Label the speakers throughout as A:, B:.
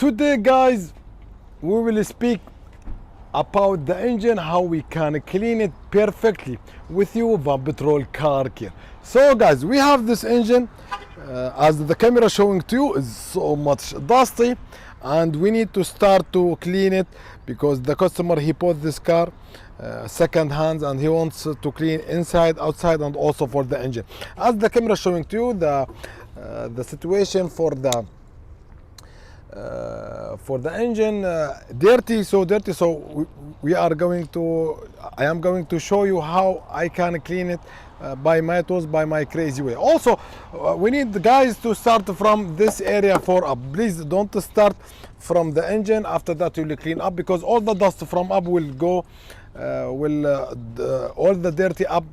A: Today guys, we will speak about the engine, how we can clean it perfectly with you Van Petrol car care. So guys, we have this engine, as the camera showing to you, is so much dusty, and we need to start to clean it because the customer, he bought this car second hand, and he wants to clean inside, outside, and also for the engine. As the camera showing to you, the situation for the engine dirty, so dirty. So we are going to, I am going to show you how I can clean it by my tools, by my crazy way. Also, we need the guys to start from this area for up. Please don't start from the engine. After that you will clean up, because all the dust from up will go, all the dirty up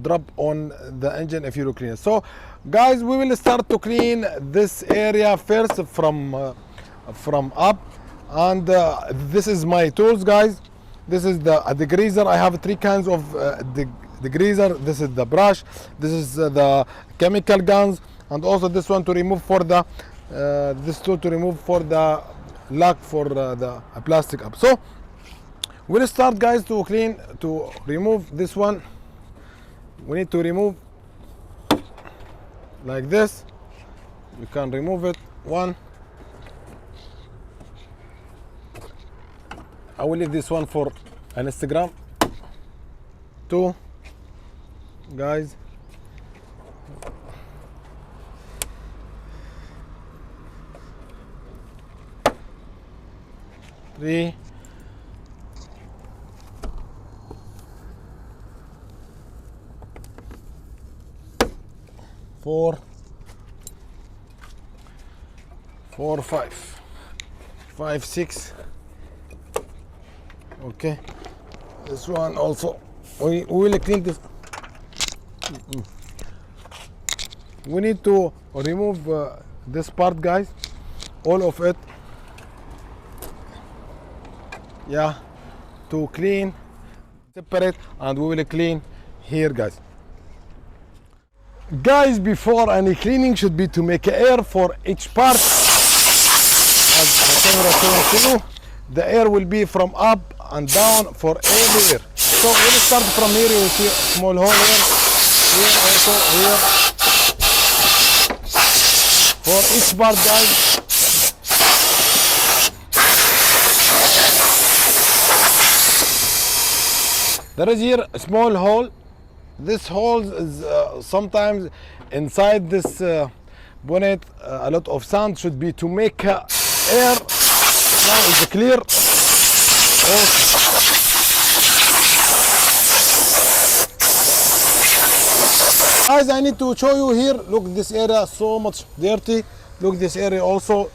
A: drop on the engine if you clean it. So guys, we will start to clean this area first from up, and this is my tools guys. This is the degreaser. I have three kinds of degreaser. This is the brush, this is the chemical guns, and also this one to remove for the this tool to remove for the lock for the plastic up. So we'll start guys to clean, to remove this one. We need to remove like this. You can remove it. One, I will leave this one for an Instagram. Two, guys, three, four, five, six. Okay, this one also we will clean this. We need to remove this part guys, all of it, yeah, to clean separate, and we will clean here guys. Guys, before any cleaning should be to make air for each part. As the camera shows to you, the air will be from up and down for every air. So we'll start from here. You see a small hole here also here, for each part guys. There is here a small hole. This hole is sometimes inside this bonnet, a lot of sand should be to make air. Now it's clear. Guys, I need to show you here. Look, this area so much dirty. Look, this area also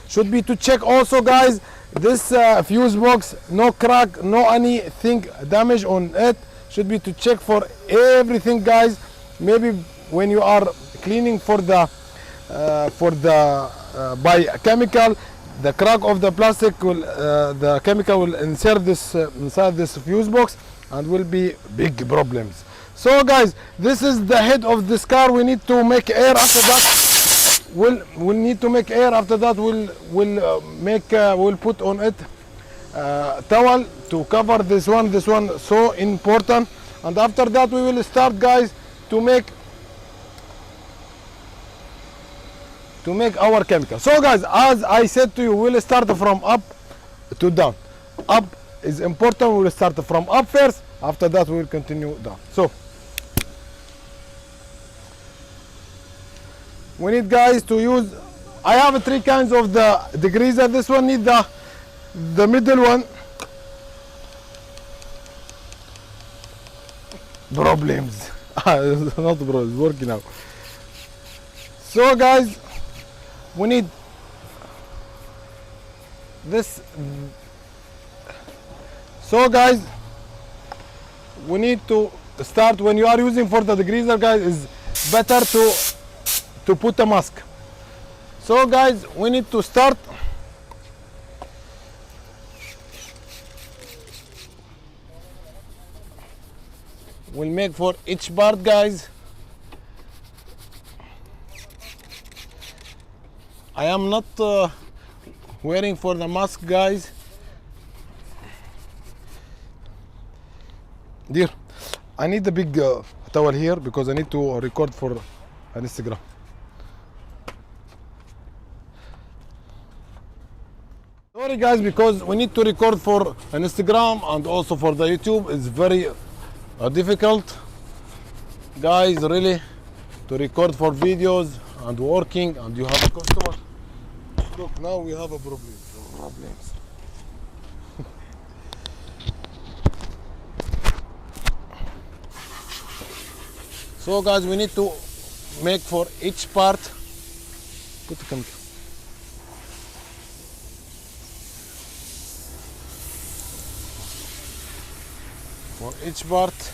A: should be to check also guys. This fuse box, no crack, no anything damage on it. Should be to check for everything guys. Maybe when you are cleaning for the by chemical, the crack of the plastic will the chemical will insert this inside this fuse box, and will be big problems. So guys, this is the head of this car. We need to make air. After that we'll need to make air. After that we'll put on it towel to cover this one so important. And after that we will start guys to make our chemical. So guys, as I said to you, we'll start from up to down. Up is important. We'll start from up first, after that we'll continue down. So we need guys to use, I have three kinds of the degreaser. This one need the middle one. Problems. It's not problems, working now. So guys, we need this. So guys, we need to start, when you are using for the degreaser guys, is better to put a mask. So guys, we need to start. We'll make for each part guys. I am not waiting for the mask, guys. Dear, I need the big towel here because I need to record for an Instagram. Sorry guys, because we need to record for an Instagram and also for the YouTube. It's very difficult, guys, really, to record for videos and working, and you have a customer. Look, now we have a problems. So guys, we need to make for each part. Put the camera. For each part.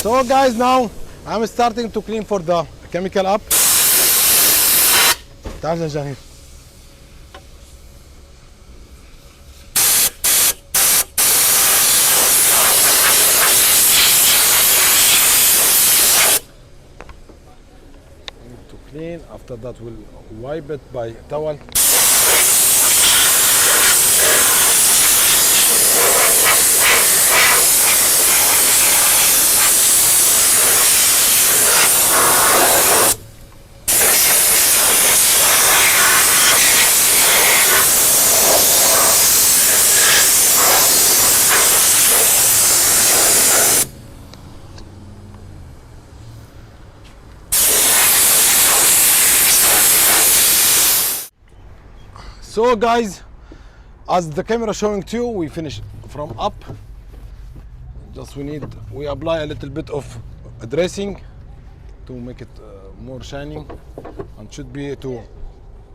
A: So guys, now I'm starting to clean for the chemical up. تعال نجان here. Need to clean. After that, we'll wipe it by towel. So guys, as the camera showing to you, we finish from up. Just we apply a little bit of dressing to make it more shining, and should be to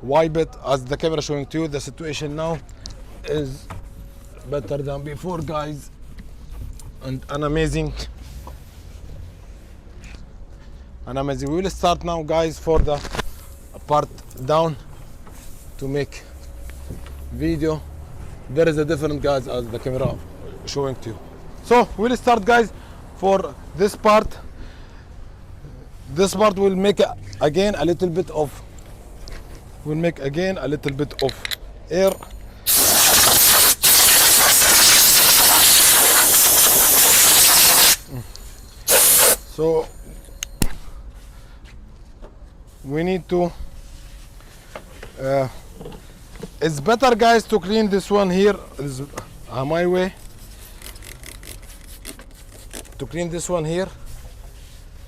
A: wipe it. As the camera showing to you, the situation now is better than before, guys, and amazing. We will start now, guys, for the part down to make video. There is a different, guys, as the camera showing to you. So we'll start, guys, for this part. This part will make again a little bit of air. So we need to it's better, guys, to clean this one here. This is my way to clean this one here.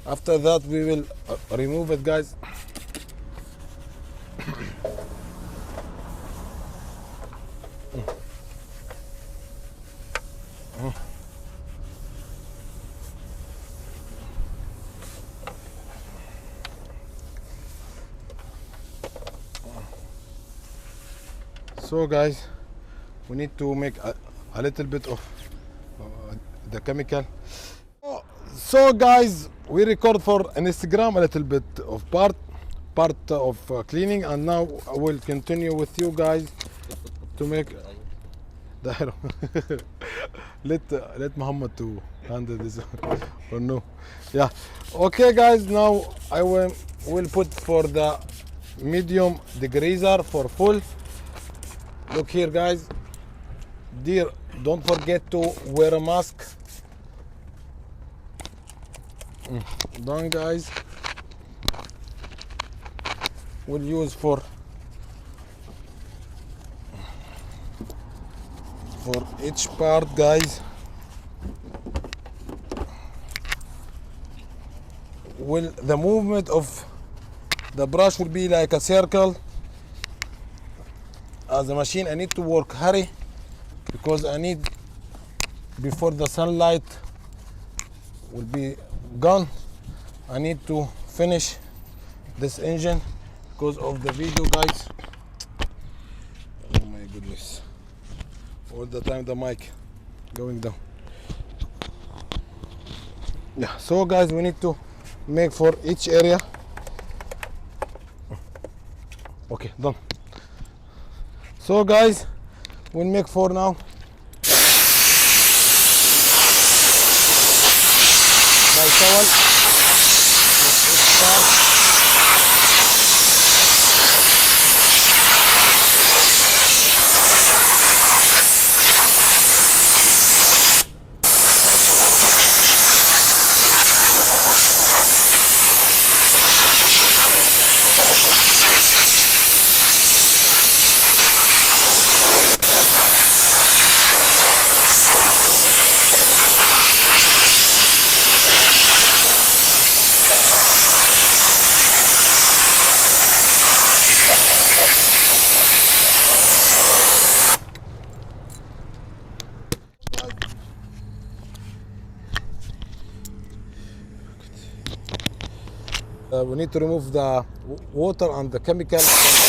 A: After that, we will remove it, guys. So guys, we need to make a little bit of the chemical. So guys, we record for an Instagram a little bit of part of cleaning, and now I will continue with you guys to make the let Muhammad to handle this or no. Yeah, okay guys, now I will put for the medium degreaser for full. Look here, guys. Dear, don't forget to wear a mask. Done, guys. We'll use for each part, guys. The movement of the brush will be like a circle. As a machine, I need to work hurry because I need, before the sunlight will be gone, I need to finish this engine because of the video, guys. Oh my goodness, all the time the mic going down. Yeah, so guys, we need to make for each area. Okay, done. So guys, we'll make 4 now. By towel. Let's start. We need to remove the water and the chemical from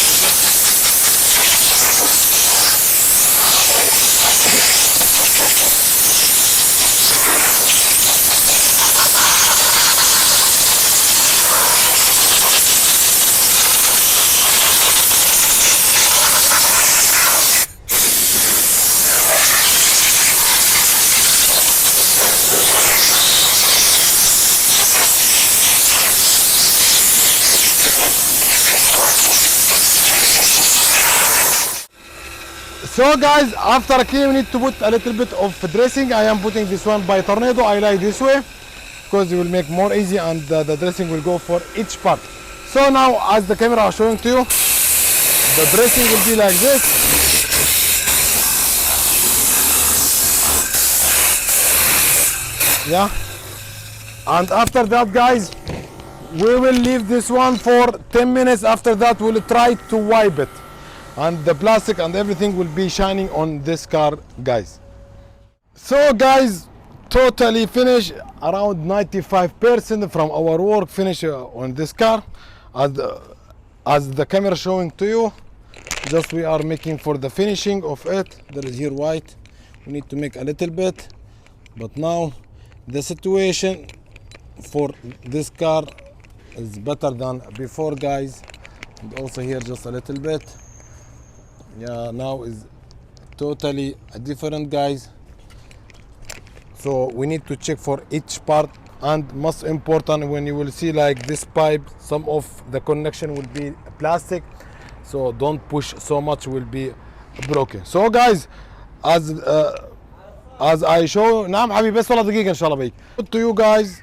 A: So guys, after clean we need to put a little bit of dressing. I am putting this one by Tornado. I like this way because it will make more easy and the dressing will go for each part. So now, as the camera is showing to you, the dressing will be like this. Yeah. And after that guys, we will leave this one for 10 minutes. After that we'll try to wipe it. And the plastic and everything will be shining on this car, guys. So guys, totally finished, around 95% from our work finished on this car. As the camera showing to you, just we are making for the finishing of it. There is here white, we need to make a little bit, but now the situation for this car is better than before, guys. And also here just a little bit. Yeah, now is totally different, guys. So we need to check for each part, and most important, when you will see like this pipe, some of the connection will be plastic, so don't push so much, will be broken. So guys, as I show, نعم حبيبي بس والله دقيقة إن شاء الله بيك. To you guys,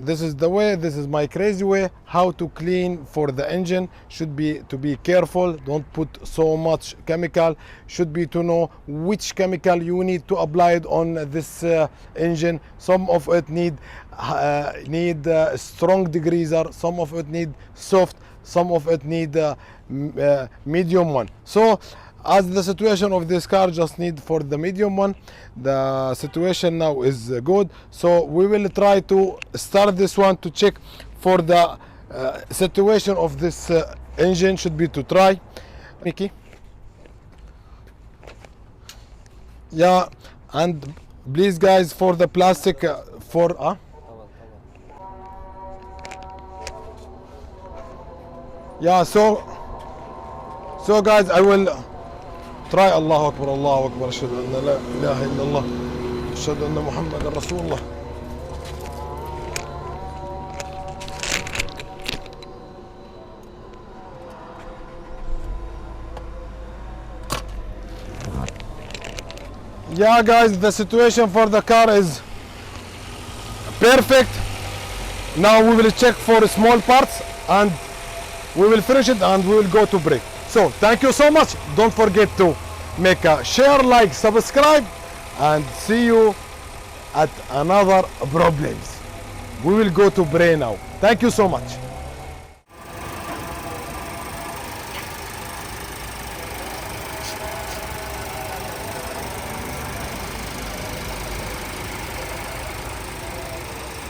A: this is the way, this is my crazy way how to clean for the engine. Should be to be careful, don't put so much chemical. Should be to know which chemical you need to apply it on this engine. Some of it need strong degreaser, some of it need soft, some of it need medium one. So as the situation of this car just need for the medium one, the situation now is good. So we will try to start this one to check for the situation of this engine. Should be to try Mickey. Yeah, and please guys, for the plastic yeah, so guys, I will try. Allahu Akbar, Allahu Akbar, ashhadu an la ilaha illallah, ashhadu anna Muhammadan Rasulullah. Yeah guys, the situation for the car is perfect. Now we will check for small parts and we will finish it and we will go to break. So thank you so much. Don't forget to make a share, like, subscribe, and see you at another problems. We will go to break now. Thank you so much.